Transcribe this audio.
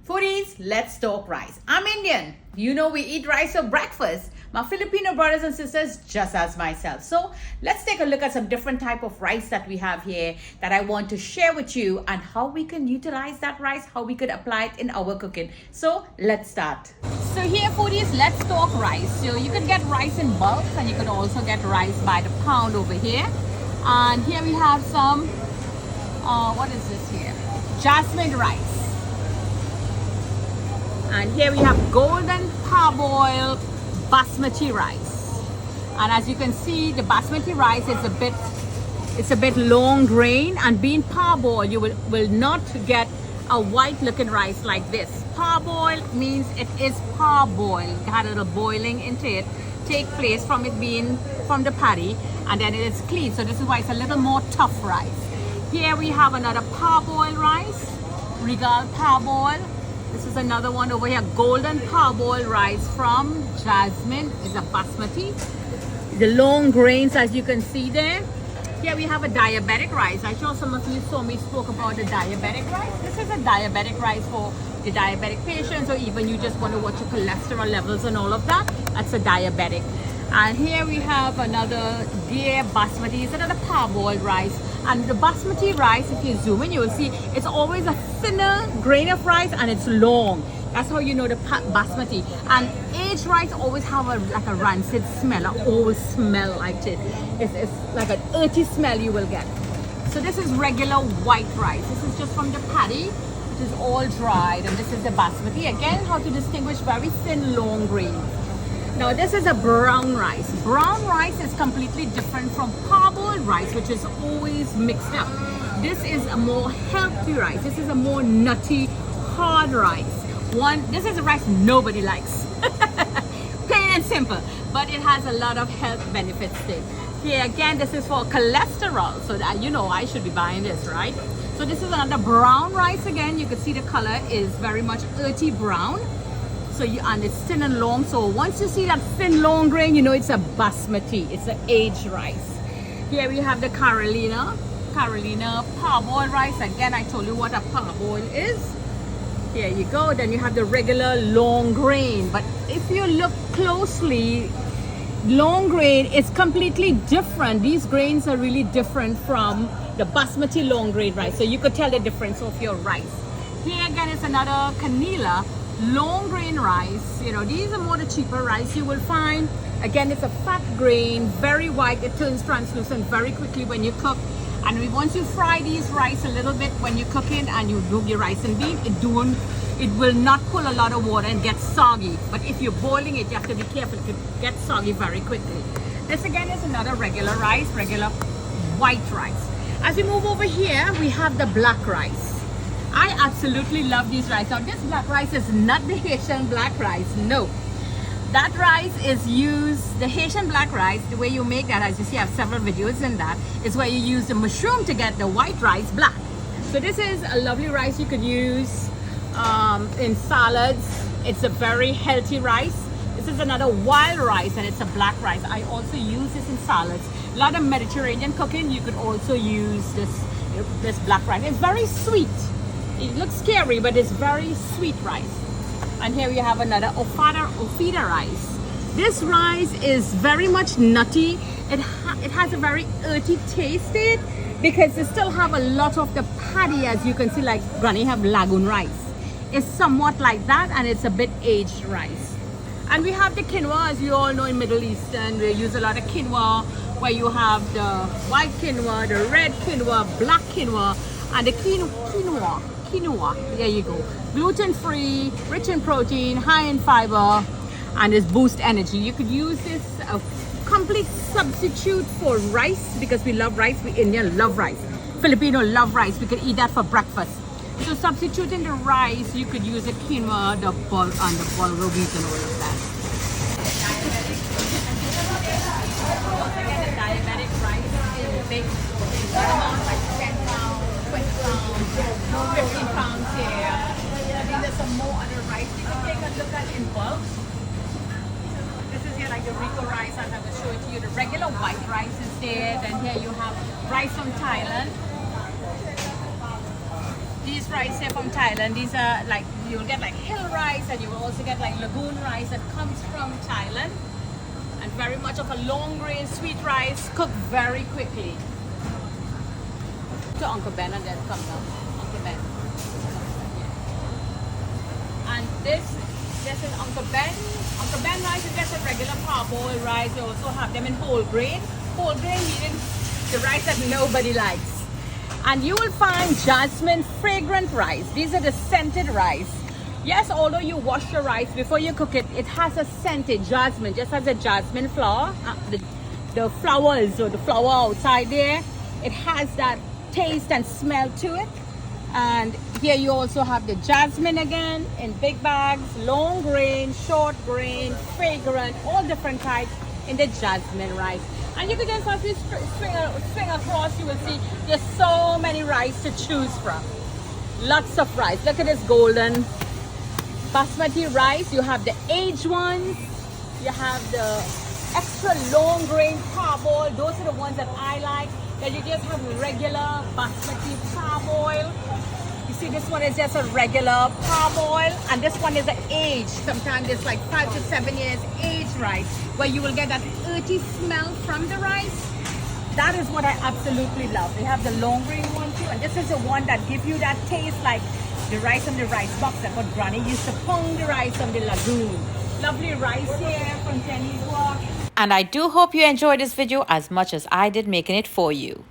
Foodies, let's talk rice. I'm Indian. You know we eat rice for breakfast. My Filipino brothers and sisters just as myself. So let's take a look at some different type of rice that we have here that I want to share with you and how we can utilize that rice, how we could apply it in our cooking. So let's start. So here foodies, let's talk rice. So you can get rice in bulk and you can also get rice by the pound over here. And here we have some, what is this here? Jasmine rice. And here we have golden parboiled basmati rice. And as you can see, the basmati rice is a bit long grain, and being parboiled, you will not get a white looking rice like this. Parboiled means it is parboiled. It had a little boiling into it take place from it being from the paddy, and then it is clean. So this is why it's a little more tough rice. Here we have another parboiled rice, regal parboiled. This is another one over here, golden parboiled rice from Jasmine. Is a basmati. The long grains, as you can see there. Here we have a diabetic rice. I'm sure some of you saw me spoke about the diabetic rice. This is a diabetic rice for the diabetic patients, or even you just want to watch your cholesterol levels and all of that. That's a diabetic. And here we have another deer basmati. It's another parboiled rice. And the basmati rice, if you zoom in, you will see it's always a thinner grain of rice and it's long. That's how you know the basmati. And aged rice always have like a rancid smell, an old smell like it. It's like an earthy smell you will get. So this is regular white rice. This is just from the paddy, which is all dried. And this is the basmati. Again, how to distinguish very thin, long grains. Now this is a brown rice. Brown rice is completely different from parboiled rice, which is always mixed up. This is a more healthy rice. This is a more nutty, hard rice. This is a rice nobody likes. Plain and simple. But it has a lot of health benefits there. Here again, this is for cholesterol. So that you know I should be buying this, right? So this is another brown rice again. You can see the color is very much earthy brown. So and it's thin and long. So once you see that thin long grain, you know it's a basmati. It's an aged rice. Here we have the Carolina parboiled rice. Again, I told you what a parboiled is. Here you go. Then you have the regular long grain. But if you look closely, long grain is completely different. These grains are really different from the basmati long grain rice. So you could tell the difference of your rice. Here again is another Canela long grain rice. You know, these are more the cheaper rice you will find. Again, it's a fat grain, very white. It turns translucent very quickly when you cook. And once you fry these rice a little bit when you're cooking and you do your rice and bean, it will not pull a lot of water and get soggy. But if you're boiling it, you have to be careful. It could get soggy very quickly. This again is another regular rice, regular white rice. As we move over here, we have the black rice. I absolutely love these rice. Now this black rice is not the Haitian black rice, no. That rice is used, the Haitian black rice, the way you make that, as you see I have several videos in that, is where you use the mushroom to get the white rice black. So this is a lovely rice you could use in salads. It's a very healthy rice. This is another wild rice and it's a black rice. I also use this in salads. A lot of Mediterranean cooking, you could also use this black rice. It's very sweet. It looks scary, but it's very sweet rice. And here we have another Ofida rice. This rice is very much nutty. It has a very earthy taste to it because it still have a lot of the paddy, as you can see, like Granny have lagoon rice. It's somewhat like that, and it's a bit aged rice. And we have the quinoa, as you all know in Middle Eastern, we use a lot of quinoa, where you have the white quinoa, the red quinoa, black quinoa, and the quinoa. There you go. Gluten-free, rich in protein, high in fiber, and this boost energy. You could use this a complete substitute for rice because we love rice. We Indian love rice. Filipino love rice. We could eat that for breakfast. So substituting the rice, you could use the quinoa, the bulgur wheat, and all of that. Again, the diabetic rice is big amount, like 10 pounds, 20 pounds, 15 pounds here. I think there's some more other rice you can take a look at in bulk. This is here like the Rico rice. I'm going to show it to you. The regular white rice is there. Then here you have rice from Thailand. these rice here from Thailand, these are like, you'll get like hill rice, and you will also get like lagoon rice that comes from Thailand. And very much of a long grain sweet rice, cooked very quickly. To Uncle Ben and then come down. Uncle Ben. And this is Uncle Ben. Uncle Ben rice is just a regular parboiled rice. You also have them in whole grain. Whole grain meaning the rice that nobody likes. And you will find jasmine fragrant rice. These are the scented rice. Yes, although you wash your rice before you cook it, it has a scented jasmine, just as the jasmine flower, the flowers or the flower outside there, it has that taste and smell to it. And here you also have the jasmine again in big bags, long grain, short grain, fragrant, all different types in the jasmine rice. And you can just as we swing across, you will see there's so many rice to choose from. Lots of rice. Look at this golden basmati rice. You have the aged ones. You have the extra long grain parboiled. Those are the ones that I like. Then you just have regular basmati parboiled. You see, this one is just a regular parboil, and this one is an aged. Sometimes it's like 5 to 7 years aged rice, where you will get that earthy smell from the rice. That is what I absolutely love. They have the long grain one too, and this is the one that gives you that taste like the rice from the rice box that what Granny used to pound the rice from the lagoon. Lovely rice here from Jenny's Walk. And I do hope you enjoyed this video as much as I did making it for you.